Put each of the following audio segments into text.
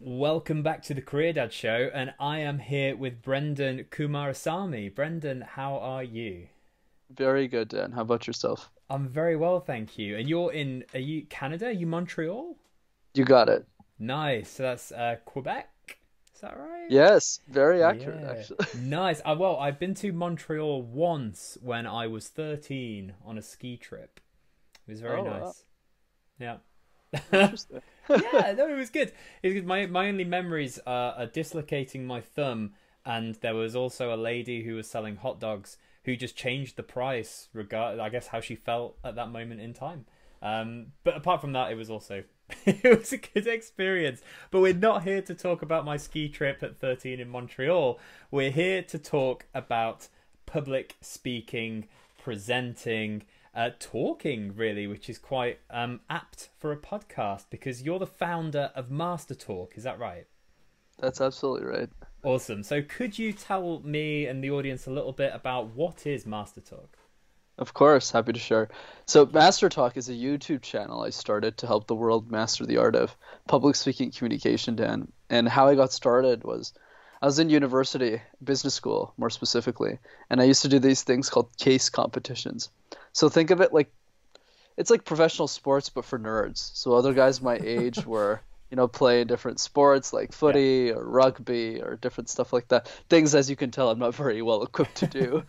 Welcome back to the Career Dad Show, and I am here with Brendan Kumarasamy. Brendan, how are you? Very good, Dan. How about yourself? I'm very well, thank you. And are you Canada? Are you Montreal? You got it. Nice. So that's Quebec. Is that right? Yes, very accurate, Yeah. actually. Nice. Well, I've been to Montreal once when I was 13 on a ski trip. It was very Oh, wow. nice. Yeah. Interesting. Yeah, no, it was good. It was good. My only memories are dislocating my thumb, and there was also a lady who was selling hot dogs who just changed the price, I guess, how she felt at that moment in time. But apart from that, it was also it was a good experience. But we're not here to talk about my ski trip at 13 in Montreal. We're here to talk about public speaking, presenting, talking, really, which is quite apt for a podcast because you're the founder of MasterTalk. Is that right? That's absolutely right. Awesome. So could you tell me and the audience a little bit about what is MasterTalk? Of course, happy to share. So, MasterTalk is a YouTube channel I started to help the world master the art of public speaking communication, Dan. And how I got started was I was in university, business school more specifically, and I used to do these things called case competitions. So think of it like it's like professional sports but for nerds. So other guys my age were, playing different sports like Yeah. footy or rugby or different stuff like that. Things, as you can tell, I'm not very well equipped to do.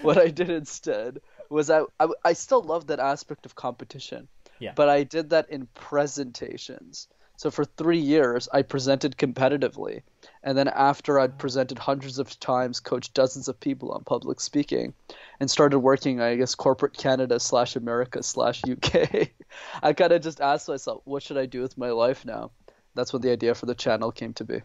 What I did instead was I still love that aspect of competition, Yeah. but I did that in presentations. So for 3 years, I presented competitively. And then after I'd presented hundreds of times, coached dozens of people on public speaking, and started working, I guess, corporate Canada slash America slash UK, I kind of just asked myself, what should I do with my life now? That's when the idea for the channel came to be.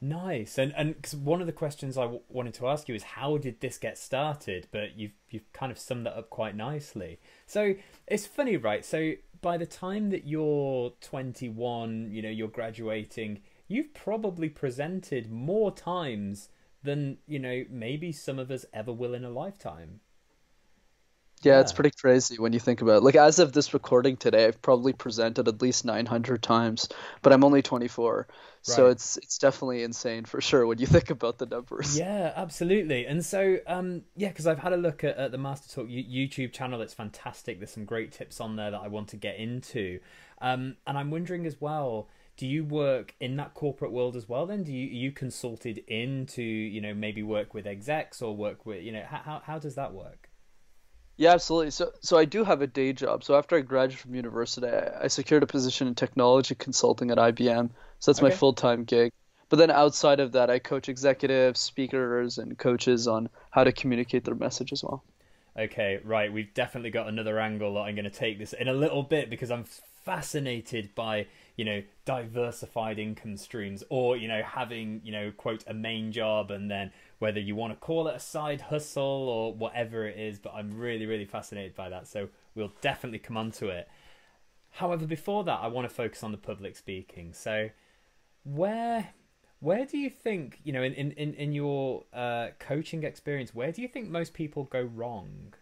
Nice. And 'cause one of the questions wanted to ask you is how did this get started? But you've kind of summed that up quite nicely. So it's funny, right? So by the time that you're 21, you're graduating, you've probably presented more times than, maybe some of us ever will in a lifetime. Yeah, it's Yeah. pretty crazy when you think about it. Like, as of this recording today, I've probably presented at least 900 times, but I'm only 24. So Right. it's definitely insane for sure when you think about the numbers. Yeah, absolutely. And so, yeah, because I've had a look at the Master Talk YouTube channel. It's fantastic. There's some great tips on there that I want to get into. And I'm wondering as well, do you work in that corporate world as well then? Are you consulted in to, maybe work with execs or work with, how does that work? Yeah, absolutely. So I do have a day job. So after I graduated from university, I secured a position in technology consulting at IBM. So that's my Okay. full-time gig. But then outside of that, I coach executives, speakers, and coaches on how to communicate their message as well. Okay, right. We've definitely got another angle that I'm going to take this in a little bit because I'm fascinated by, diversified income streams or, having, quote, a main job and then whether you want to call it a side hustle or whatever it is. But I'm really, really fascinated by that. So we'll definitely come on to it. However, before that, I want to focus on the public speaking. So where where do you think, in your coaching experience, where do you think most people go wrong?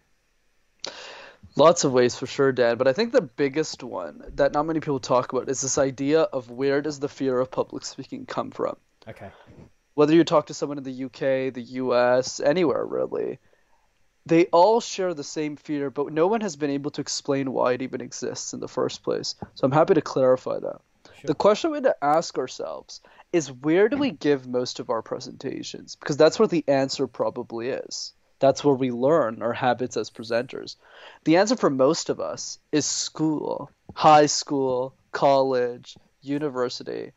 Lots of ways for sure, Dan, but I think the biggest one that not many people talk about is this idea of where does the fear of public speaking come from? Okay. Whether you talk to someone in the UK, the US, anywhere really, they all share the same fear, but no one has been able to explain why it even exists in the first place. So I'm happy to clarify that. The Sure. question we need to ask ourselves is where do we give most of our presentations? Because that's where the answer probably is. That's where we learn our habits as presenters. The answer for most of us is school, high school, college, university.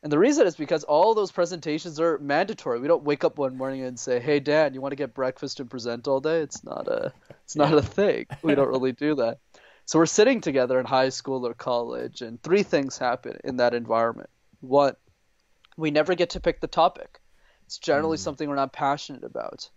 And the reason is because all those presentations are mandatory. We don't wake up one morning and say, "Hey Dan, you want to get breakfast and present all day?" It's not Yeah. a thing. We don't really do that. So we're sitting together in high school or college, and three things happen in that environment. One, we never get to pick the topic. It's generally Mm. something we're not passionate about.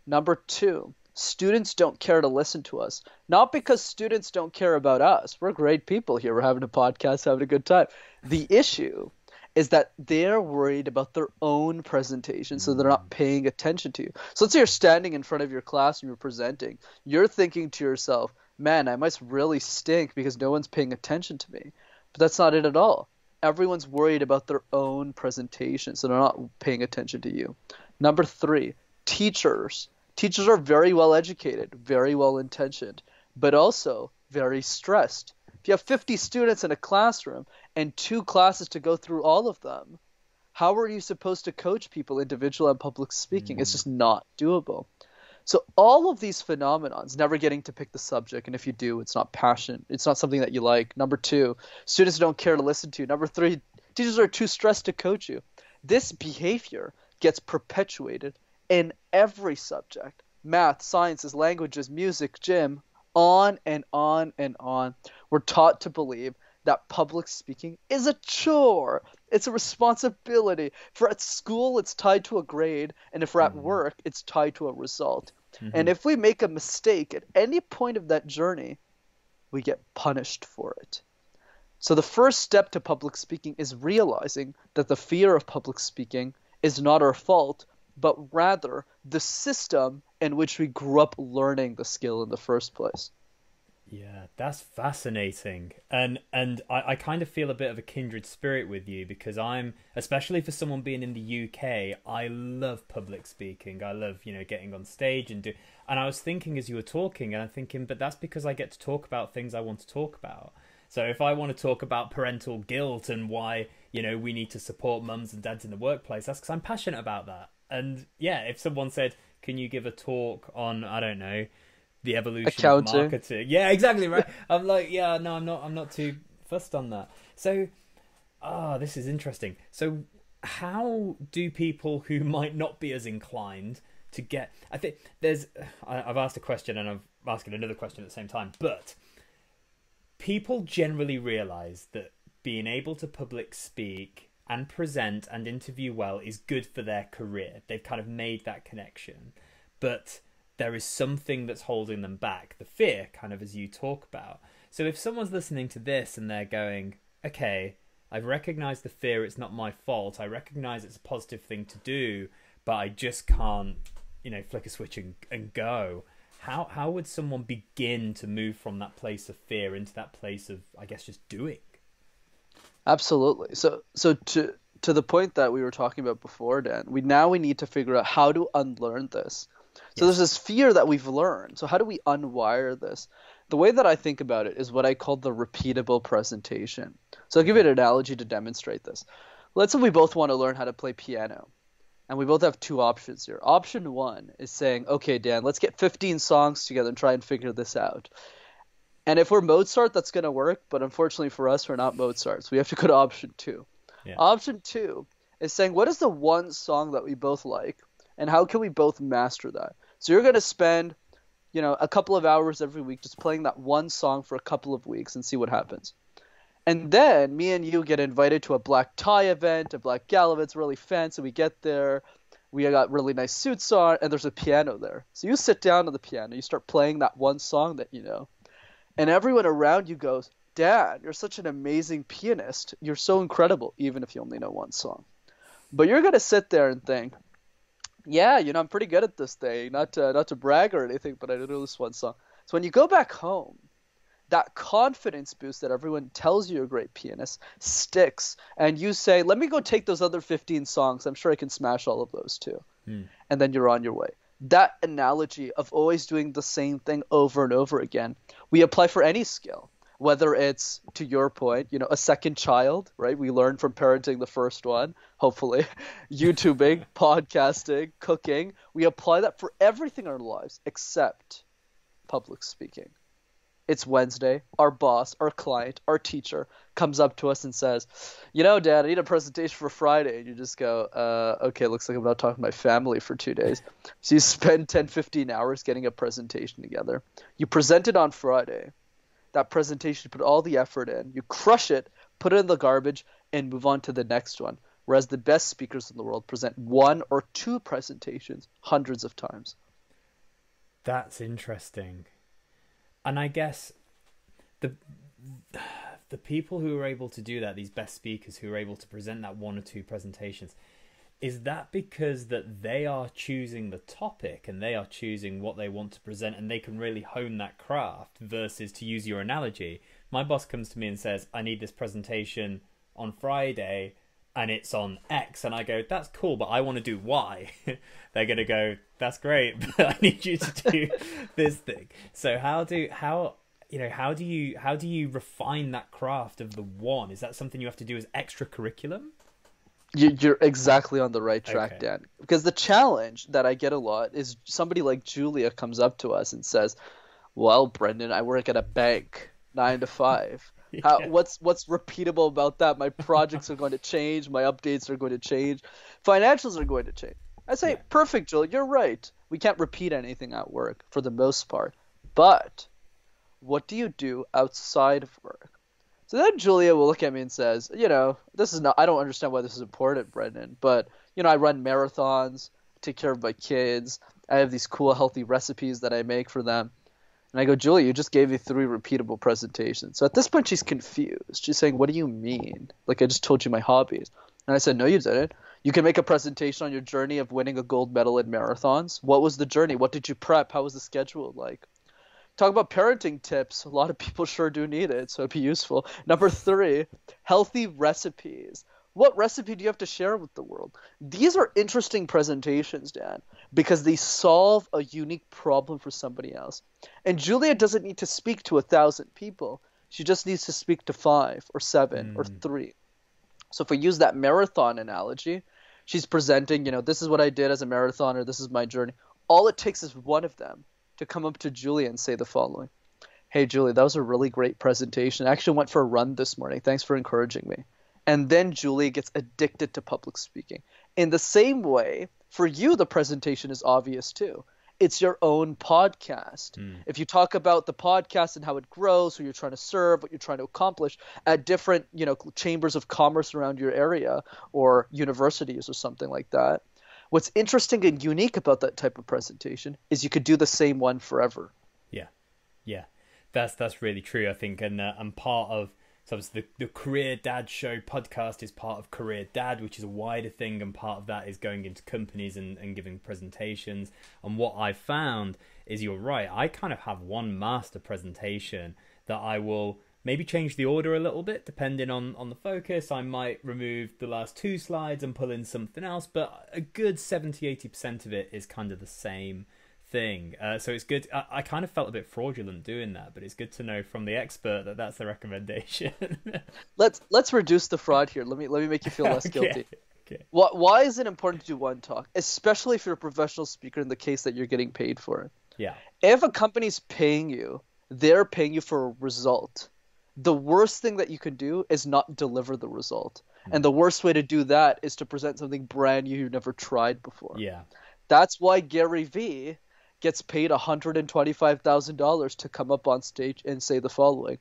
Number two, students don't care to listen to us. Not because students don't care about us. We're great people here. We're having a podcast, having a good time. The issue is that they're worried about their own presentation, so they're Mm. not paying attention to you. So let's say you're standing in front of your class and you're presenting. You're thinking to yourself, man, I must really stink because no one's paying attention to me. But that's not it at all. everyone's worried about their own presentation, so they're not paying attention to you. Number 3, teachers. Teachers are very well educated, very well intentioned, but also very stressed. If you have 50 students in a classroom and 2 classes to go through all of them, how are you supposed to coach people individual and public speaking? It's just not doable. So all of these phenomenons, never getting to pick the subject, and if you do, it's not passion. It's not something that you like. Number 2, students don't care to listen to you. Number 3, teachers are too stressed to coach you. This behavior gets perpetuated in every subject. Math, sciences, languages, music, gym, on and on and on. We're taught to believe that public speaking is a chore. It's a responsibility. If we're at school, it's tied to a grade. And if we're at work, it's tied to a result. And if we make a mistake at any point of that journey, we get punished for it. So the first step to public speaking is realizing that the fear of public speaking is not our fault, but rather the system in which we grew up learning the skill in the first place. Yeah, that's fascinating. And I kind of feel a bit of a kindred spirit with you, because I'm, especially for someone being in the UK, I love public speaking. I love, getting on stage and and I was thinking as you were talking, and I'm thinking, but that's because I get to talk about things I want to talk about. So if I want to talk about parental guilt and why, we need to support mums and dads in the workplace, that's because I'm passionate about that. And yeah, if someone said, can you give a talk on, I don't know, the evolution accounting of marketing? Yeah, exactly, right. I'm like, yeah, no, I'm not too fussed on that. So, this is interesting. So how do people who might not be as inclined to get, I think I've asked a question and I'm asking another question at the same time, but people generally realize that being able to public speak and present and interview well is good for their career. They've kind of made that connection, but there is something that's holding them back, the fear, kind of as you talk about. So if someone's listening to this and they're going, okay, I've recognized the fear, it's not my fault, I recognize it's a positive thing to do, but I just can't, flick a switch and go. How would someone begin to move from that place of fear into that place of, I guess, just doing? Absolutely. So to the point that we were talking about before, Dan, we need to figure out how to unlearn this. So there's this fear that we've learned. So how do we unwire this? The way that I think about it is what I call the repeatable presentation. So I'll give you an analogy to demonstrate this. Let's say we both want to learn how to play piano. And we both have 2 options here. Option 1 is saying, okay, Dan, let's get 15 songs together and try and figure this out. And if we're Mozart, that's going to work. But unfortunately for us, we're not Mozart. So we have to go to option 2. Yeah. Option 2 is saying, what is the one song that we both like? And how can we both master that? So you're going to spend, a couple of hours every week just playing that one song for a couple of weeks and see what happens. And then me and you get invited to a black tie event, a black gala event. It's really fancy. We get there. We got really nice suits on, and there's a piano there. So you sit down on the piano. You start playing that one song that you know. And everyone around you goes, Dad, you're such an amazing pianist. You're so incredible, even if you only know one song. But you're going to sit there and think, yeah, I'm pretty good at this thing. Not to brag or anything, but I know this one song. So when you go back home, that confidence boost that everyone tells you you're a great pianist sticks. And you say, let me go take those other 15 songs. I'm sure I can smash all of those too. And then you're on your way. That analogy of always doing the same thing over and over again, we apply for any skill. Whether it's, to your point, a second child, right? We learned from parenting the first one, hopefully. YouTubing, podcasting, cooking. We apply that for everything in our lives except public speaking. It's Wednesday. Our boss, our client, our teacher comes up to us and says, Dad, I need a presentation for Friday. And you just go, okay, looks like I'm not talking to my family for 2 days. So you spend 10, 15 hours getting a presentation together. You present it on Friday. That presentation, put all the effort in. You crush it, put it in the garbage, and move on to the next one. Whereas the best speakers in the world present 1 or 2 presentations hundreds of times. That's interesting. And I guess the people who are able to do that, these best speakers who are able to present that 1 or 2 presentations, is that because that they are choosing the topic and they are choosing what they want to present and they can really hone that craft versus, to use your analogy, my boss comes to me and says, I need this presentation on Friday and it's on X, and I go, that's cool, but I want to do Y. They're going to go, that's great, but I need you to do this thing. So how do you refine that craft of the one? Is that something you have to do as extra curriculum? You're exactly on the right track, Okay. Dan. Because the challenge that I get a lot is somebody like Julia comes up to us and says, "Well, Brendan, I work at a bank, 9 to 5. Yeah. What's repeatable about that? My projects are going to change. My updates are going to change. Financials are going to change." I say, Yeah. "Perfect, Julia. You're right. We can't repeat anything at work for the most part. But what do you do outside of work?" So then Julia will look at me and says, this is not, I don't understand why this is important, Brendan, but, I run marathons, take care of my kids. I have these cool, healthy recipes that I make for them. And I go, "Julia, you just gave me 3 repeatable presentations." So at this point, she's confused. She's saying, "What do you mean? Like, I just told you my hobbies." And I said, "No, you didn't. You can make a presentation on your journey of winning a gold medal in marathons. What was the journey? What did you prep? How was the schedule like? Talk about parenting tips. A lot of people sure do need it, so it'd be useful. Number 3, healthy recipes. What recipe do you have to share with the world?" These are interesting presentations, Dan, because they solve a unique problem for somebody else. And Julia doesn't need to speak to 1,000 people. She just needs to speak to 5 or 7 or 3. So if we use that marathon analogy, she's presenting, this is what I did as a marathoner, this is my journey. All it takes is one of them to come up to Julia and say the following: "Hey, Julia, that was a really great presentation. I actually went for a run this morning. Thanks for encouraging me." And then Julia gets addicted to public speaking. In the same way, for you, the presentation is obvious too. It's your own podcast. If you talk about the podcast and how it grows, who you're trying to serve, what you're trying to accomplish at different, chambers of commerce around your area or universities or something like that, what's interesting and unique about that type of presentation is you could do the same one forever. Yeah, yeah, that's really true. I think, and part of obviously the Career Dad Show podcast is part of Career Dad, which is a wider thing, and part of that is going into companies and giving presentations. And what I found is, you're right, I kind of have one master presentation that I will maybe change the order a little bit depending on the focus. I might remove the last 2 slides and pull in something else, but a good 70-80% of it is kind of the same thing. So it's good. I kind of felt a bit fraudulent doing that, but it's good to know from the expert that that's the recommendation. Let's reduce the fraud here. Let me make you feel less guilty. Okay. Why is it important to do one talk, especially if you're a professional speaker in the case that you're getting paid for it? Yeah. If a company's paying you, they're paying you for a result. The worst thing that you can do is not deliver the result. And the worst way to do that is to present something brand new you've never tried before. Yeah. That's why Gary Vee gets paid $125,000 to come up on stage and say the following: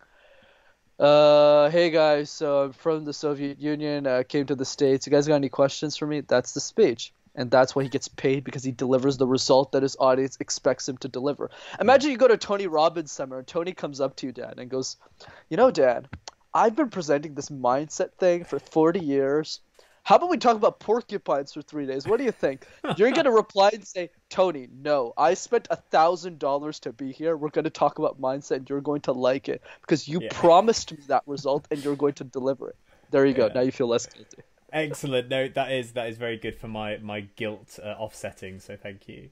"Hey guys, so I'm from the Soviet Union, came to the States. You guys got any questions for me?" That's the speech. And that's why he gets paid, because he delivers the result that his audience expects him to deliver. Imagine you go to Tony Robbins' seminar, and Tony comes up to you, Dan, and goes, "Dan, I've been presenting this mindset thing for 40 years. How about we talk about porcupines for 3 days? What do you think?" You're going to reply and say, "Tony, no, I spent $1,000 to be here. We're going to talk about mindset, and you're going to like it because you promised me that result, and you're going to deliver it." There you go. Now you feel less guilty. Excellent. No, that is very good for my guilt offsetting. So thank you.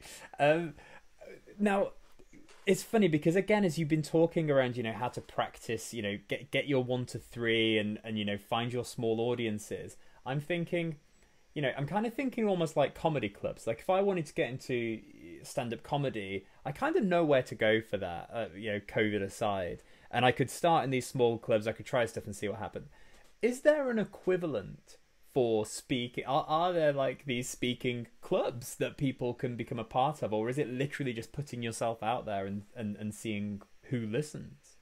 Now, it's funny because, again, as you've been talking around, how to practice, get your 1 to 3 and find your small audiences. I'm thinking, I'm kind of thinking almost like comedy clubs. Like, if I wanted to get into stand-up comedy, I kind of know where to go for that, COVID aside. And I could start in these small clubs. I could try stuff and see what happened. Is there an equivalent for speaking? Are there like these speaking clubs that people can become a part of? Or is it literally just putting yourself out there and seeing who listens?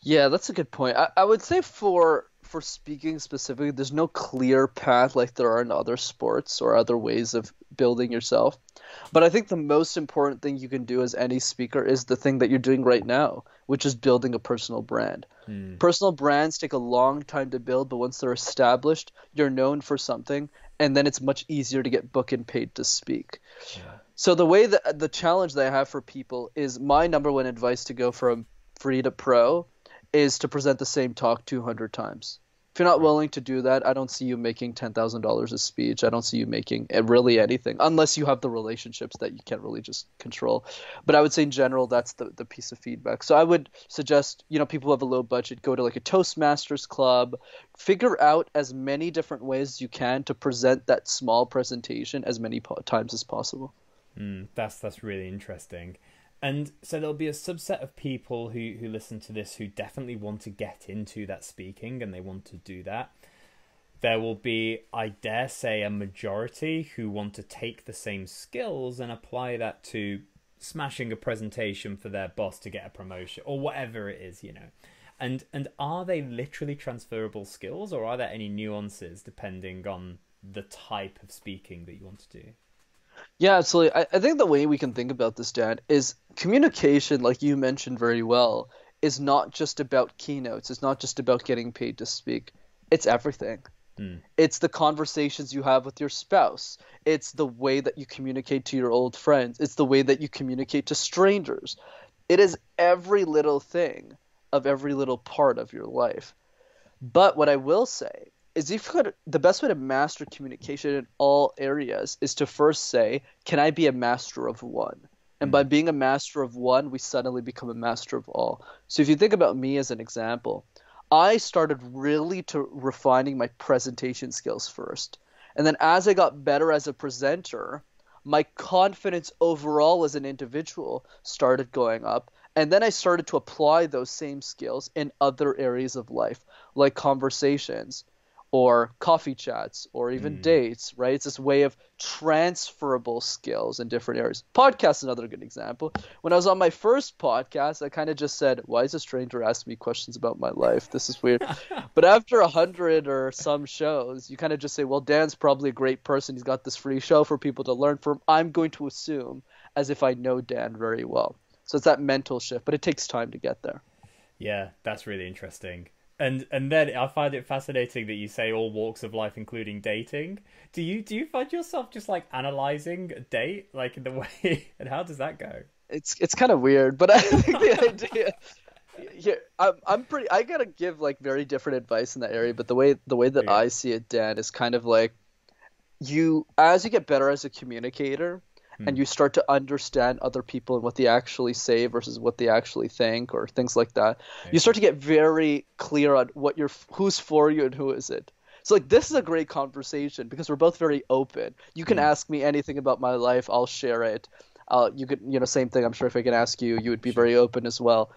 Yeah, that's a good point. I would say for speaking specifically, there's no clear path like there are in other sports or other ways of building yourself. But I think the most important thing you can do as any speaker is the thing that you're doing right now, which is building a personal brand. Personal brands take a long time to build, but once they're established, you're known for something, and then it's much easier to get booked and paid to speak. Yeah. So the way that the challenge that I have for people is, my number one advice to go from free to pro is to present the same talk 200 times. If you're not Right. willing to do that, I don't see you making $10,000 a speech. I don't see you making really anything unless you have the relationships that you can't really just control. But I would say in general, that's the piece of feedback. So I would suggest, people who have a low budget, go to like a Toastmasters club, figure out as many different ways as you can to present that small presentation as many times as possible. That's really interesting. And so there'll be a subset of people who listen to this who definitely want to get into that speaking and they want to do that. There will be, I dare say, a majority who want to take the same skills and apply that to smashing a presentation for their boss to get a promotion or whatever it is, And are they literally transferable skills, or are there any nuances depending on the type of speaking that you want to do? Yeah, absolutely. I think the way we can think about this, Dan, is communication, like you mentioned very well, is not just about keynotes. It's not just about getting paid to speak. It's everything. Hmm. It's the conversations you have with your spouse. It's the way that you communicate to your old friends. It's the way that you communicate to strangers. It is every little thing of every little part of your life. But what I will say is the best way to master communication in all areas is to first say, can I be a master of one? And by Hmm. being a master of one, we suddenly become a master of all. So if you think about me as an example, I started really to refining my presentation skills first. And then as I got better as a presenter, my confidence overall as an individual started going up. And then I started to apply those same skills in other areas of life, like conversations or coffee chats or even Hmm. dates, right? It's this way of transferable skills in different areas. Podcast is another good example. When I was on my first podcast, I kind of just said, why is a stranger asking me questions about my life? This is weird. But after 100 or some shows, you kind of just say, well, Dan's probably a great person. He's got this free show for people to learn from. I'm going to assume as if I know Dan very well. So it's that mental shift, but it takes time to get there. Yeah, that's really interesting. And then I find it fascinating that you say all walks of life, including dating. Do you find yourself just like analyzing a date, like in the way, and how does that go? It's kind of weird, but I think the idea here I'm pretty I gotta give like very different advice in that area, but the way that Okay. I see it, Dan, is kind of like as you get better as a communicator and Hmm. you start to understand other people and what they actually say versus what they actually think or things like that, you Okay. start to get very clear on who's for you and who isn't. So like this is a great conversation because we're both very open. You can Hmm. ask me anything about my life, I'll share it. You could, same thing. I'm sure if I can ask you, you would be Sure. very open as well.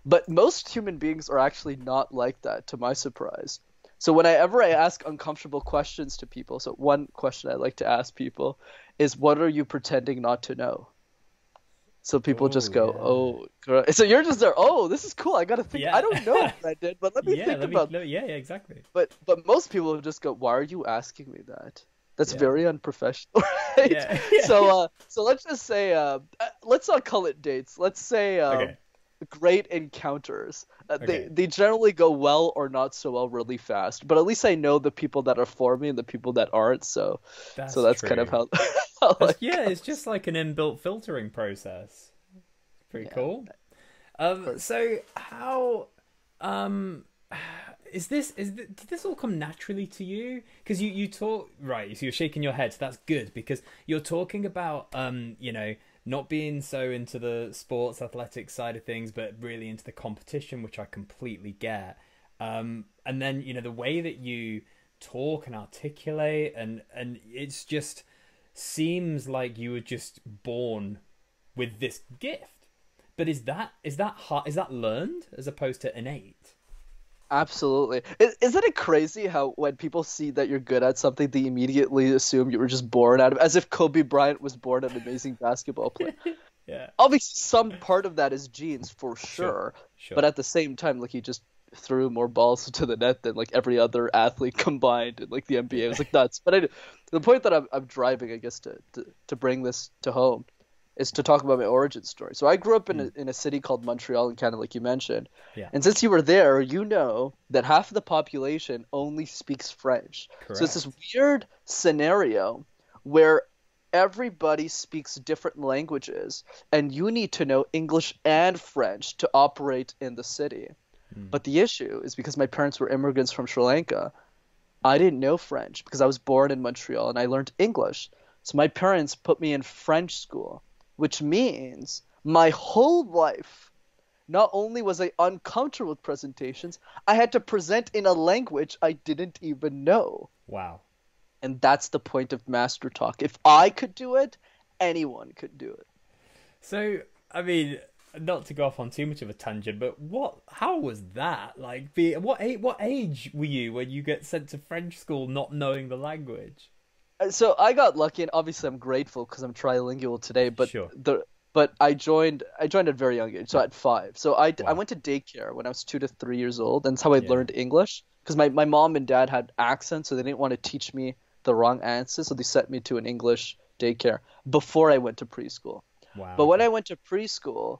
But most human beings are actually not like that, to my surprise. So whenever I ask uncomfortable questions to people, so one question I like to ask people is, what are you pretending not to know? So people Oh just go, yeah. oh, so you're just there, oh, this is cool. I got to think. I Yeah. don't know, Brendan, but let me Yeah. think Let me. about. Yeah. Yeah. Exactly. But most people just go, why are you asking me that? That's Yeah. very unprofessional, right? Yeah. So let's just say let's not call it dates. Let's say Okay. great encounters. They Okay. they generally go well or not so well really fast. But at least I know the people that are for me and the people that aren't. So That's that's kind of true. how That's it yeah. It's goes. just like an inbuilt filtering process. Pretty Yeah. cool. Or- So how um did this all come naturally to you? Because you talk right, so you're shaking your head, so that's good because you're talking about not being so into the sports athletic side of things, but really into the competition, which I completely get. And then the way that you talk and articulate, and it's just seems like you were just born with this gift. But is that learned as opposed to innate? Absolutely. Isn't it crazy how when people see that you're good at something, they immediately assume you were just born out of, as if Kobe Bryant was born an amazing basketball player. Yeah. Obviously some part of that is genes for Sure. sure, but Sure. at the same time, like he just threw more balls to the net than like every other athlete combined in like the NBA. It was Yeah. like nuts. But the point that I'm driving, I guess, to bring this to home is to talk about my origin story. So I grew up in Hmm. a city called Montreal in Canada, like you mentioned. Yeah. And since you were there, you know that half of the population only speaks French. So it's this Correct. weird scenario where everybody speaks different languages and you need to know English and French to operate in the city. But the issue is because my parents were immigrants from Sri Lanka, I didn't know French because I was born in Montreal and I learned English. So my parents put me in French school, which means my whole life, not only was I uncomfortable with presentations, I had to present in a language I didn't even know. Wow. And that's the point of MasterTalk. If I could do it, anyone could do it. So, I mean, not to go off on too much of a tangent, but how was that? Like, what age were you when you get sent to French school not knowing the language? So I got lucky, and obviously I'm grateful because I'm trilingual today. But Sure. I joined at a very young age, so at 5. So I Wow. went to daycare when I was 2 to 3 years old, and that's how I Yeah. learned English. Because my mom and dad had accents, so they didn't want to teach me the wrong answers, so they sent me to an English daycare before I went to preschool. Wow. But when Okay. I went to preschool,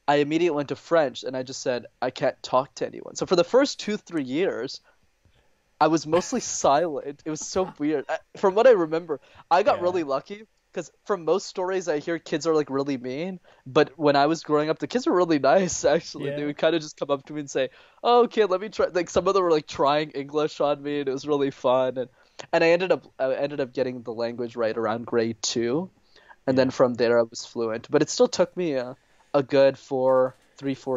I immediately went to French, and I just said I can't talk to anyone. So for the first 2 3 years, I was mostly silent. It was so weird. From what I remember, I got Yeah. really lucky because from most stories I hear kids are like really mean, but when I was growing up, the kids were really nice actually. They Yeah. would kind of just come up to me and say, "Oh, okay, let me try." Like some of them were like trying English on me, and it was really fun. And I ended up getting the language right around grade 2, and then Yeah. from there I was fluent. But it still took me a good 4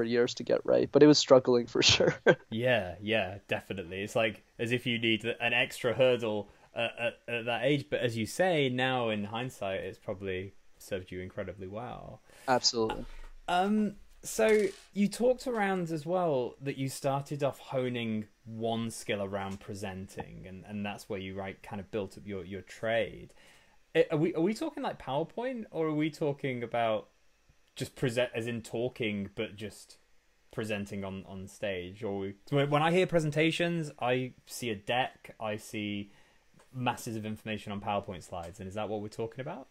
years to get right, but it was struggling for sure. Yeah, yeah, definitely. It's like as if you need an extra hurdle at that age. But as you say, now in hindsight, it's probably served you incredibly well. Absolutely. Um, so you talked around as well that you started off honing one skill around presenting, and that's where you kind of built up your trade. Are we talking like PowerPoint, or are we talking about just present as in talking, but just presenting on stage? Or when I hear presentations, I see a deck, I see masses of information on PowerPoint slides, and is that what we're talking about?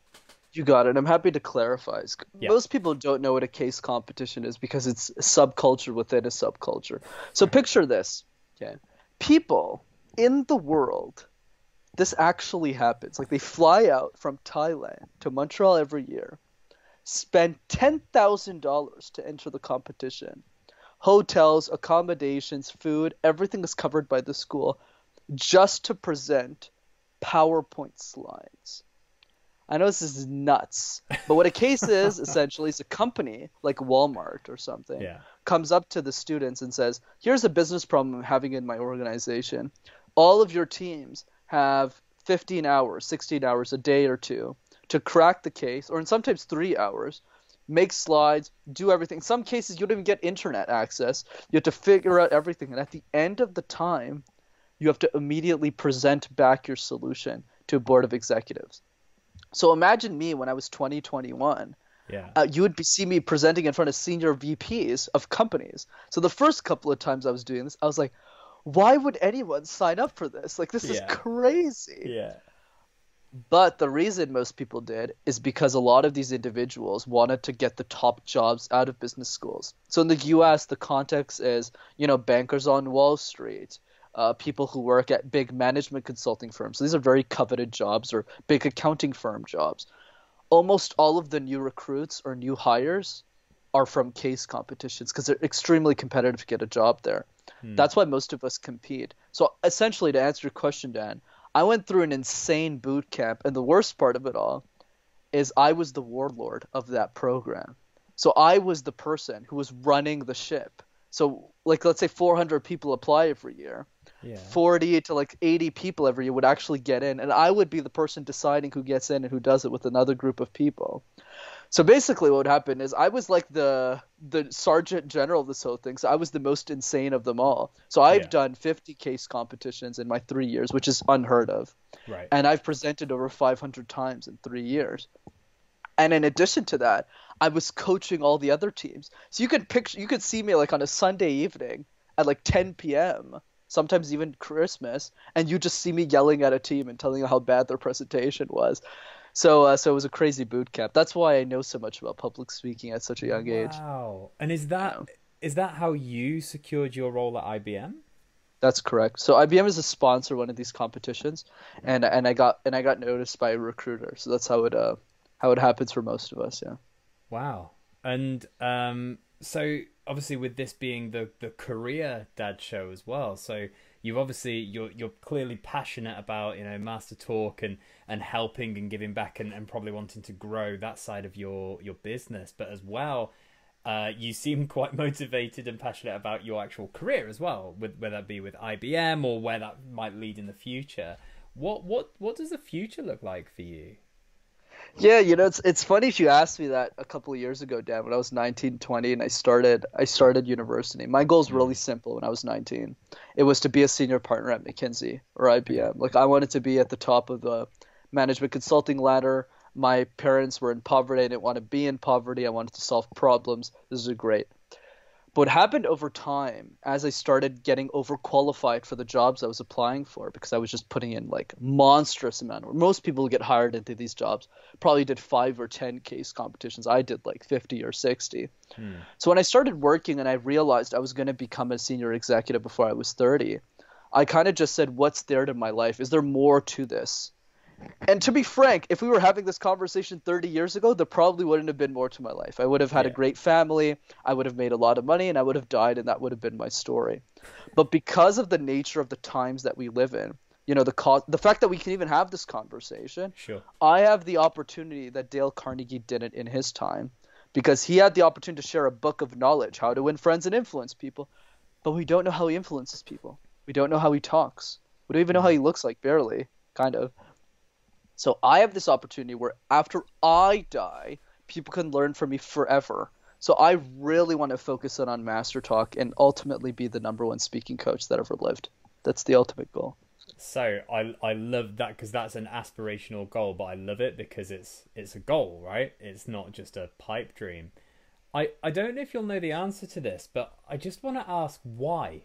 You got it. I'm happy to clarify. Yeah. Most people don't know what a case competition is because it's a subculture within a subculture. So picture this, okay? People in the world, this actually happens. Like they fly out from Thailand to Montreal every year, spend $10,000 to enter the competition. Hotels, accommodations, food, everything is covered by the school just to present PowerPoint slides. I know this is nuts, but what a case is essentially is a company like Walmart or something Yeah. comes up to the students and says, "Here's a business problem I'm having in my organization. All of your teams have 15 hours, 16 hours, a day or two to crack the case, or in sometimes 3 hours, make slides, do everything. In some cases, you don't even get internet access. You have to figure out everything. And at the end of the time, you have to immediately present back your solution to a board of executives." So imagine me when I was 20, 21. Yeah. You would see me presenting in front of senior VPs of companies. So the first couple of times I was doing this, I was like, why would anyone sign up for this? Like, this is Yeah. crazy. Yeah. But the reason most people did is because a lot of these individuals wanted to get the top jobs out of business schools. So in the US, the context is, bankers on Wall Street, people who work at big management consulting firms. So these are very coveted jobs, or big accounting firm jobs. Almost all of the new recruits or new hires are from case competitions because they're extremely competitive to get a job there. That's why most of us compete. So essentially, to answer your question, Dan, I went through an insane boot camp, and the worst part of it all is I was the warlord of that program. So I was the person who was running the ship. So, like, let's say 400 people apply every year. Yeah. 40 to like 80 people every year would actually get in, and I would be the person deciding who gets in and who does it with another group of people. So basically what would happen is I was like the sergeant general of this whole thing. So I was the most insane of them all. So I've Yeah. done 50 case competitions in my 3 years, which is unheard of. Right. And I've presented over 500 times in 3 years. And in addition to that, I was coaching all the other teams. So you could see me like on a Sunday evening at like 10 p.m., sometimes even Christmas, and you just see me yelling at a team and telling them how bad their presentation was. So it was a crazy boot camp. That's why I know so much about public speaking at such a young age. Wow. And is that Yeah. is that how you secured your role at IBM? That's correct. So IBM is a sponsor of one of these competitions, and I got noticed by a recruiter. So that's how it happens for most of us. Yeah. Wow. And So obviously with this being the career dad show as well, so you've obviously you're clearly passionate about, you know, Master Talk and helping and giving back and probably wanting to grow that side of your business, but as well, you seem quite motivated and passionate about your actual career as well, with whether that be with IBM or where that might lead in the future. What does the future look like for you? Yeah, it's funny if you asked me that a couple of years ago, Dan, when I was 19, 20, and I started university. My goal was really Mm, simple when I was 19. It was to be a senior partner at McKinsey or okay. IBM. Like I wanted to be at the top of the management consulting ladder. My parents were in poverty. I didn't want to be in poverty. I wanted to solve problems. This is great. But what happened over time as I started getting overqualified for the jobs I was applying for because I was just putting in like monstrous amount of most people who get hired into these jobs probably did 5 or 10 case competitions. I did like 50 or 60. Hmm. So when I started working and I realized I was going to become a senior executive before I was 30, I kind of just said, what's there to my life? Is there more to this? And to be frank, if we were having this conversation 30 years ago, there probably wouldn't have been more to my life. I would have had a Yeah. great family, I would have made a lot of money, and I would have died, and that would have been my story. But because of the nature of the times that we live in, the fact that we can even have this conversation, Sure. I have the opportunity that Dale Carnegie didn't in his time, because he had the opportunity to share a book of knowledge, how to win friends and influence people. But we don't know how he influences people. We don't know how he talks. We don't even know how Hmm. he looks like, barely, kind of. So I have this opportunity where after I die, people can learn from me forever. So I really want to focus in on Master Talk and ultimately be the number one speaking coach that ever lived. That's the ultimate goal. So I love that because that's an aspirational goal, but I love it because it's a goal, right? It's not just a pipe dream. I don't know if you'll know the answer to this, but I just want to ask why.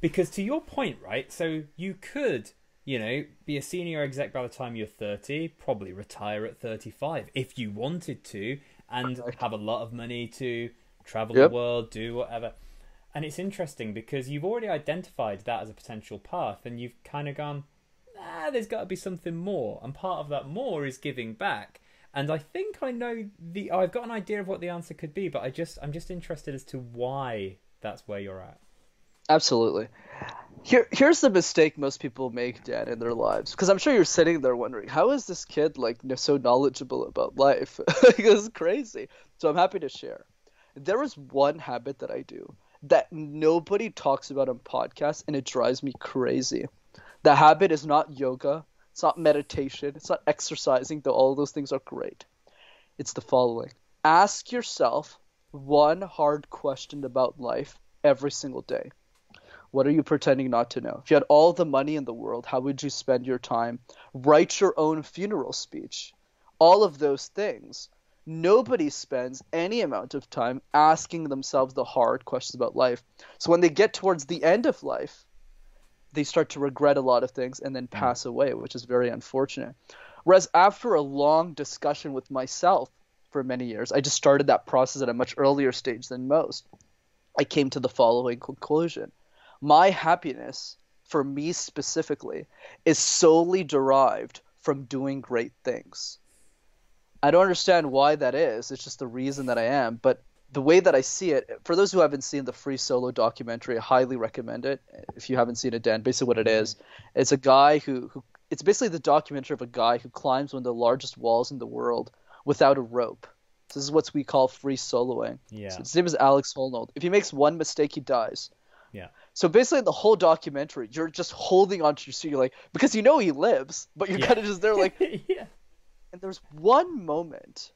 Because to your point, right? So you could, you know, be a senior exec by the time you're 30, probably retire at 35 if you wanted to, and Correct. have a lot of money to travel the Yep. world, do whatever. And it's interesting because you've already identified that as a potential path, and you've kind of gone, ah, there's got to be something more. And part of that more is giving back. And I think I know I've got an idea of what the answer could be, but I'm just interested as to why that's where you're at. Absolutely. Here's the mistake most people make, Dan, in their lives. Because I'm sure you're sitting there wondering, how is this kid like so knowledgeable about life? Like, this is crazy. So I'm happy to share. There is one habit that I do that nobody talks about on podcasts, and it drives me crazy. The habit is not yoga, it's not meditation, it's not exercising, though all those things are great. It's the following. Ask yourself one hard question about life every single day. What are you pretending not to know? If you had all the money in the world, how would you spend your time? Write your own funeral speech. All of those things. Nobody spends any amount of time asking themselves the hard questions about life. So when they get towards the end of life, they start to regret a lot of things and then Mm. pass away, which is very unfortunate. Whereas after a long discussion with myself for many years, I just started that process at a much earlier stage than most. I came to the following conclusion. My happiness, for me specifically, is solely derived from doing great things. I don't understand why that is. It's just the reason that I am. But the way that I see it, for those who haven't seen the Free Solo documentary, I highly recommend it. If you haven't seen it, Dan, basically what it No. is, it's a guy who it's basically the documentary of a guy who climbs one of the largest walls in the world without a rope. So this is what we call free soloing. So Yeah. his name is Alex Honnold. If he makes one mistake, he dies. Yeah. So basically, the whole documentary, you're just holding onto your seat. You're like, because you know he lives, but you're Yeah. kind of just there, like. Yeah. And there's one moment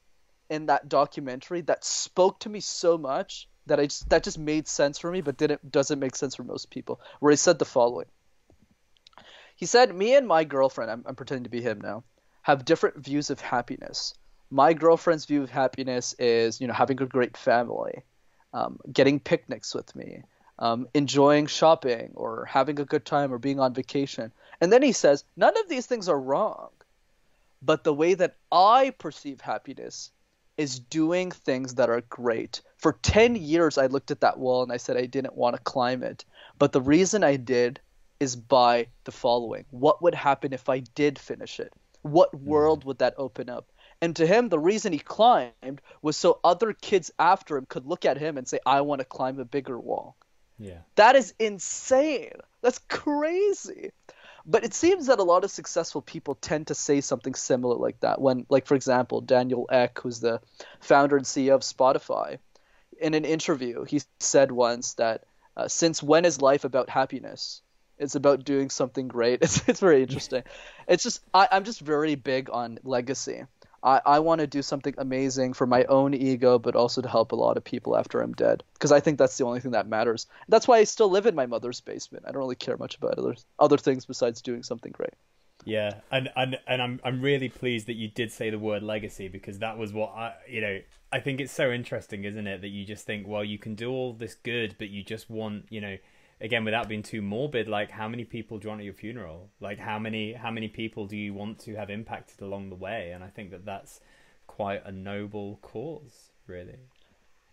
in that documentary that spoke to me so much that just made sense for me, but didn't doesn't make sense for most people. Where he said the following: He said, "Me and my girlfriend, I'm pretending to be him now, have different views of happiness. My girlfriend's view of happiness is, having a great family, getting picnics with me, enjoying shopping or having a good time or being on vacation." And then he says, none of these things are wrong, but the way that I perceive happiness is doing things that are great. For 10 years, I looked at that wall and I said I didn't want to climb it. But the reason I did is by the following. What would happen if I did finish it? What Mm. world would that open up? And to him, the reason he climbed was so other kids after him could look at him and say, I want to climb a bigger wall. Yeah. That is insane. That's crazy. But it seems that a lot of successful people tend to say something similar like that. When, like, for example, Daniel Ek, who's the founder and CEO of Spotify, in an interview, he said once that since when is life about happiness? It's about doing something great. It's very interesting. It's just I'm just very big on legacy. I want to do something amazing for my own ego, but also to help a lot of people after I'm dead, because I think that's the only thing that matters. That's why I still live in my mother's basement. I don't really care much about other things besides doing something great. Yeah, and I'm really pleased that you did say the word legacy, because that was what I think it's so interesting, isn't it, that you just think, well, you can do all this good, but you just want, again, without being too morbid, like, how many people do you want at your funeral? Like, how many people do you want to have impacted along the way? And I think that that's quite a noble cause, really.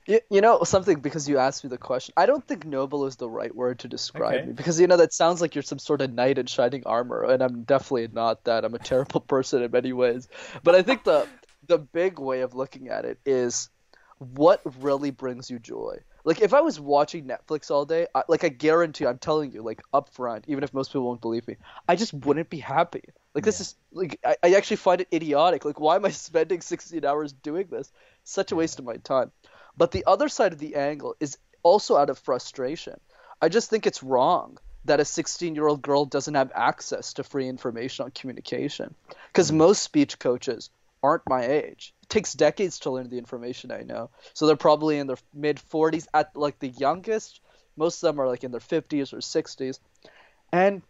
You know something, because you asked me the question, I don't think noble is the right word to describe me, because that sounds like you're some sort of knight in shining armor, and I'm definitely not that. I'm a terrible person in many ways. But I think the big way of looking at it is what really brings you joy. Like, if I was watching Netflix all day, I guarantee, I'm telling you, like, up front, even if most people won't believe me, I just wouldn't be happy. Like, this is, like, I actually find it idiotic. Like, why am I spending 16 hours doing this? Such a waste of my time. But the other side of the angle is also out of frustration. I just think it's wrong that a 16-year-old girl doesn't have access to free information on communication. Because most speech coaches aren't my age. It takes decades to learn the information I know. So they're probably in their mid-40s at, like, the youngest. Most of them are, like, in their 50s or 60s. And,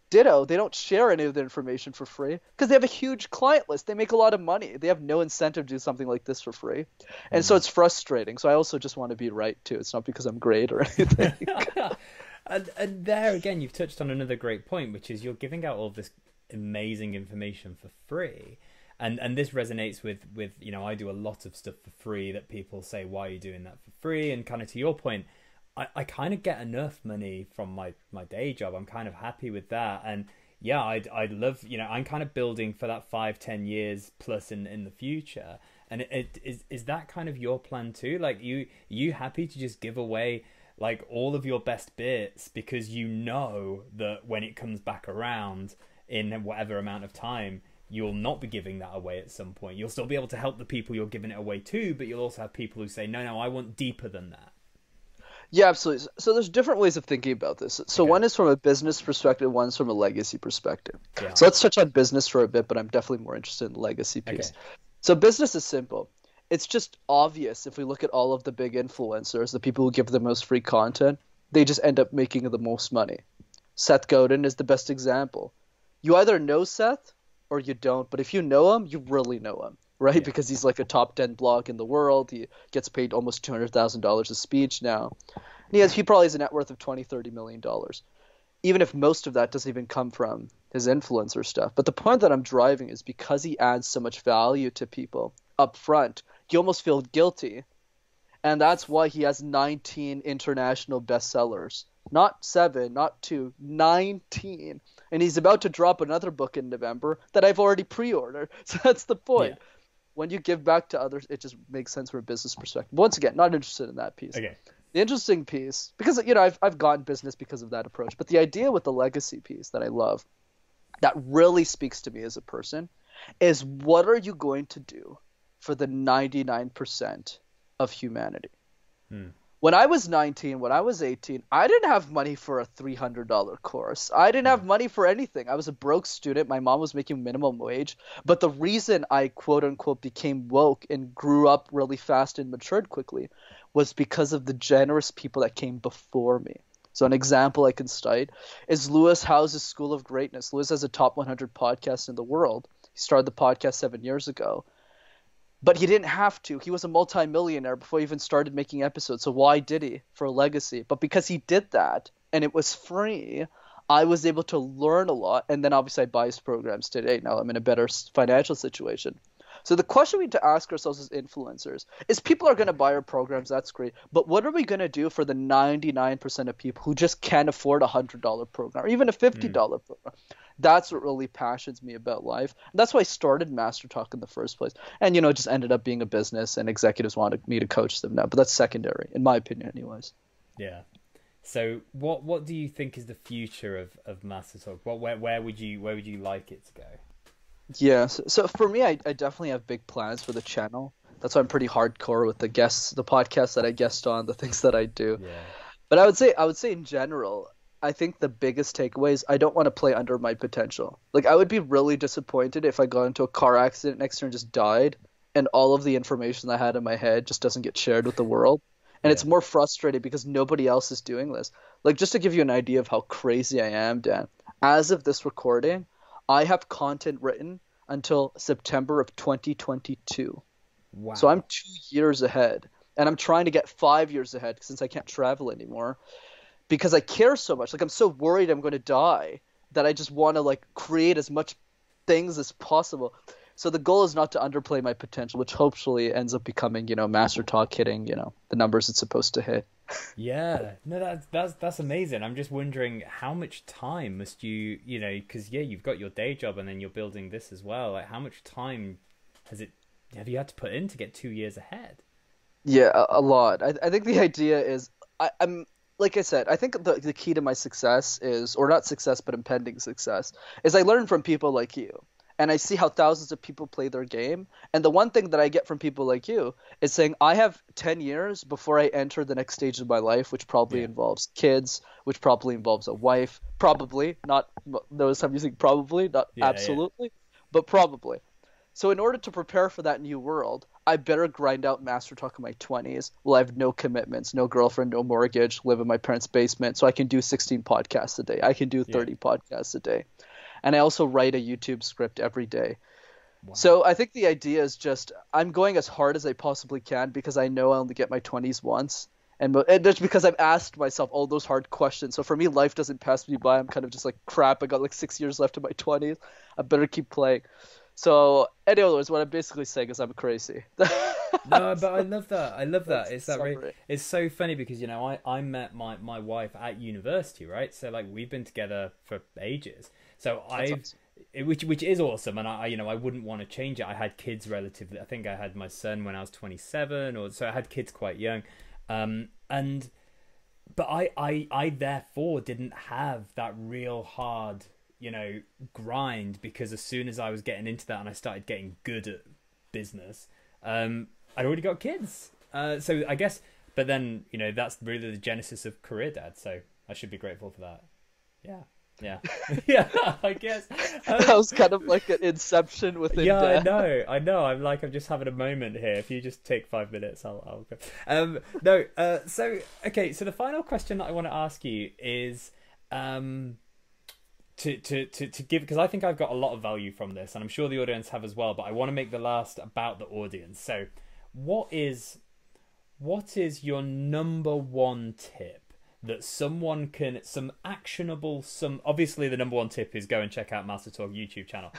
ditto, they don't share any of the information for free because they have a huge client list. They make a lot of money. They have no incentive to do something like this for free. And so it's frustrating. So I also just want to be right, too. It's not because I'm great or anything. and there, again, you've touched on another great point, which is you're giving out all this amazing information for free. And this resonates with I do a lot of stuff for free that people say, why are you doing that for free? And kind of to your point, I kind of get enough money from my day job. I'm kind of happy with that. And yeah, I'd love, I'm kind of building for that 5-10 years plus in the future. And is that kind of your plan too? Like, you happy to just give away like all of your best bits because you know that when it comes back around in whatever amount of time, you'll not be giving that away at some point. You'll still be able to help the people you're giving it away to, but you'll also have people who say, no, I want deeper than that. Yeah, absolutely. So there's different ways of thinking about this. So one is from a business perspective, one's from a legacy perspective. Yeah. So let's touch on business for a bit, but I'm definitely more interested in the legacy piece. Okay. So business is simple. It's just obvious if we look at all of the big influencers, the people who give the most free content, they just end up making the most money. Seth Godin is the best example. You either know Seth or you don't, but if you know him, you really know him, right? Yeah. Because he's like a top 10 blog in the world. He gets paid almost $200,000 a speech now. And he probably has a net worth of $20-30 million, even if most of that doesn't even come from his influencer stuff. But the point that I'm driving is because he adds so much value to people up front, you almost feel guilty. And that's why he has 19 international bestsellers. Not 7, not 2, 19. And he's about to drop another book in November that I've already pre-ordered. So that's the point. Yeah. When you give back to others, it just makes sense from a business perspective. Once again, not interested in that piece. Okay. The interesting piece, because I've gotten business because of that approach, but the idea with the legacy piece that I love, that really speaks to me as a person, is what are you going to do for the 99% of humanity? When I was 19, when I was 18, I didn't have money for a $300 course. I didn't have money for anything. I was a broke student. My mom was making minimum wage. But the reason I, quote unquote, became woke and grew up really fast and matured quickly was because of the generous people that came before me. So an example I can cite is Lewis Howes' School of Greatness. Lewis has a top 100 podcast in the world. He started the podcast 7 years ago. But he didn't have to. He was a multimillionaire before he even started making episodes. So why did he? For a legacy. But because he did that and it was free, I was able to learn a lot. And then obviously I buy his programs today. Now I'm in a better financial situation. So the question we need to ask ourselves as influencers is people are going to buy our programs. That's great. But what are we going to do for the 99% of people who just can't afford a $100 program or even a $50 program? That's what really passions me about life. And that's why I started MasterTalk in the first place. And, it just ended up being a business and executives wanted me to coach them now. But that's secondary, in my opinion, anyways. Yeah. So what do you think is the future of MasterTalk? Where would you like it to go? Yeah. So for me, I definitely have big plans for the channel. That's why I'm pretty hardcore with the guests, the podcasts that I guest on, the things that I do. Yeah. But I would say in general, I think the biggest takeaway is I don't want to play under my potential. Like I would be really disappointed if I got into a car accident next year and just died, and all of the information I had in my head just doesn't get shared with the world. And Yeah. it's more frustrating because nobody else is doing this. Like just to give you an idea of how crazy I am, Dan, as of this recording, I have content written until September of 2022. So I'm Wow. 2 years ahead, and I'm trying to get 5 years ahead since I can't travel anymore because I care so much. Like I'm so worried I'm going to die that I just want to like create as much things as possible. So the goal is not to underplay my potential, which hopefully ends up becoming, Master Talk hitting, the numbers it's supposed to hit. Yeah, no, that's amazing. I'm just wondering how much time must because yeah, you've got your day job and then you're building this as well. Like, how much time has it have you had to put in to get 2 years ahead? Yeah, a lot. I think the idea is I'm like I said, I think the key to my success is, or not success, but impending success, is I learn from people like you. And I see how thousands of people play their game. And the one thing that I get from people like you is saying, I have 10 years before I enter the next stage of my life, which probably Yeah, involves kids, which probably involves a wife, probably, not, notice I'm using probably, not yeah, yeah, absolutely, but probably. So in order to prepare for that new world, I better grind out Master Talk in my 20s. Well, I have no commitments, no girlfriend, no mortgage, live in my parents' basement, so I can do 16 podcasts a day. I can do yeah. 30 podcasts a day. And I also write a YouTube script every day. Wow. So I think the idea is just I'm going as hard as I possibly can because I know I only get my 20s once. And that's because I've asked myself all those hard questions. So for me, life doesn't pass me by. I'm kind of just like, crap, I got like 6 years left in my 20s. I better keep playing. So, anyways, what I'm basically saying is I'm crazy. No, but I love that. I love that. That's the It's that summary. it's so funny because I met my wife at university, right? So like we've been together for ages. So That's I've awesome. which is awesome, and I wouldn't want to change it. I had kids relatively. I think I had my son when I was 27, or so I had kids quite young, and but I therefore didn't have that real hard grind because as soon as I was getting into that and I started getting good at business, I'd already got kids. So I guess, but then that's really the genesis of Career Dad. So I should be grateful for that. Yeah, yeah, yeah. I guess. That was kind of like an inception within Yeah, I death. know, I know. I'm just having a moment here. If you just take 5 minutes, I'll go. No. So okay. So the final question that I want to ask you is, to give because I think I've got a lot of value from this, and I'm sure the audience have as well. But I want to make the last about the audience. So, what is your number one tip that someone can some actionable some obviously the number one tip is go and check out Master Talk YouTube channel.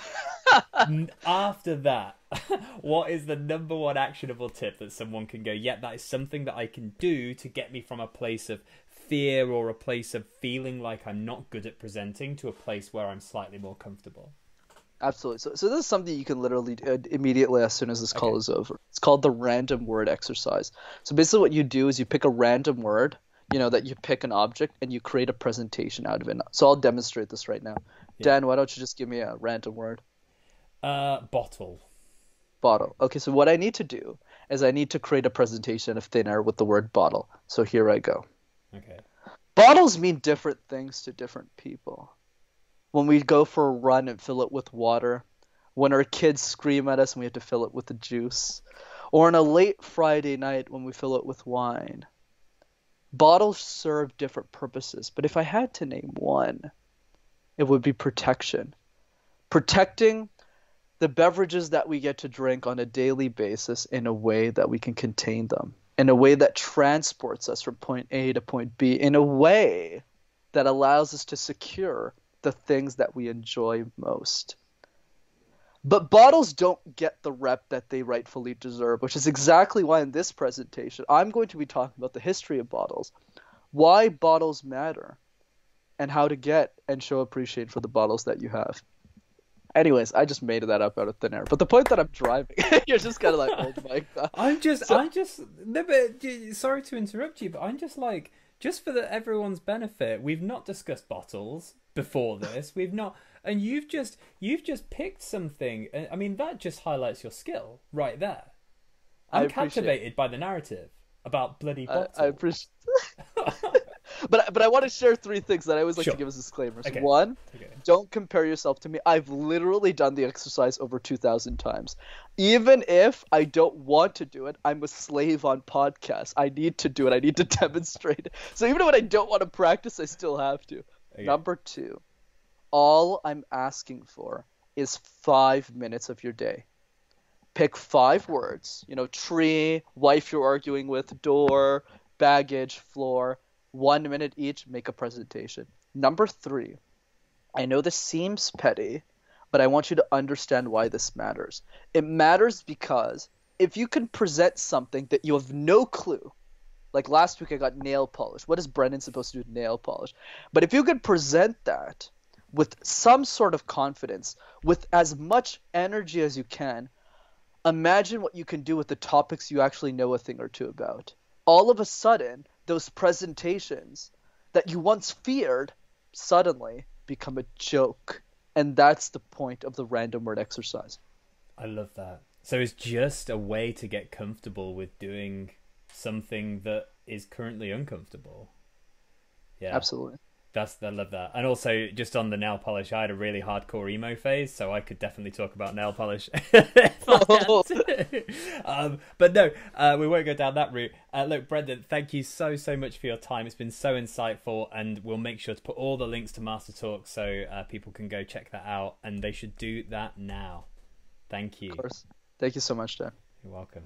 After that, what is the number one actionable tip that someone can go, yeah, that is something that I can do to get me from a place of fear or a place of feeling like I'm not good at presenting to a place where I'm slightly more comfortable? Absolutely. So this is something you can literally do immediately as soon as this call Okay. is over. It's called the random word exercise. So basically what you do is you pick a random word, that you pick an object and you create a presentation out of it. So I'll demonstrate this right now. Yeah. Dan, why don't you just give me a random word? Bottle. Bottle. Okay, so what I need to do is I need to create a presentation of thin air with the word bottle. So here I go. Okay. Bottles mean different things to different people. When we go for a run and fill it with water, when our kids scream at us and we have to fill it with the juice, or on a late Friday night when we fill it with wine. Bottles serve different purposes, but if I had to name one, it would be protection. Protecting the beverages that we get to drink on a daily basis in a way that we can contain them, in a way that transports us from point A to point B, in a way that allows us to secure the things that we enjoy most. But bottles don't get the rep that they rightfully deserve, which is exactly why in this presentation I'm going to be talking about the history of bottles, why bottles matter, and how to get and show appreciation for the bottles that you have. Anyways, I just made that up out of thin air. But the point that I'm driving, you're just kind of like, oh my god. No, but sorry to interrupt you, but I'm just like, just for everyone's benefit, we've not discussed bottles before this. We've not, and you've just picked something. I mean, that just highlights your skill right there. I'm captivated by the narrative about bloody bottles. I appreciate. But I want to share three things that I always like to give as disclaimers. Okay. One, don't compare yourself to me. I've literally done the exercise over 2,000 times. Even if I don't want to do it, I'm a slave on podcasts. I need to do it. I need to demonstrate it. So even when I don't want to practice, I still have to. Okay. Number two, all I'm asking for is 5 minutes of your day. Pick 5 words. Tree, wife you're arguing with, door, baggage, floor. 1 minute each, make a presentation. Number 3, I know this seems petty, but I want you to understand why this matters. It matters because if you can present something that you have no clue, like last week I got nail polish. What is Brendan supposed to do with nail polish? But if you can present that with some sort of confidence, with as much energy as you can, imagine what you can do with the topics you actually know a thing or two about. All of a sudden, those presentations that you once feared suddenly become a joke. And that's the point of the random word exercise. I love that. So it's just a way to get comfortable with doing something that is currently uncomfortable. Yeah. Absolutely. I love that. And also, just on the nail polish, I had a really hardcore emo phase, so I could definitely talk about nail polish. But no, we won't go down that route. Look, Brendan, thank you so much for your time. It's been so insightful, and we'll make sure to put all the links to MasterTalk so people can go check that out, and they should do that now. Thank you. Of course. Thank you so much, Dan. You're welcome.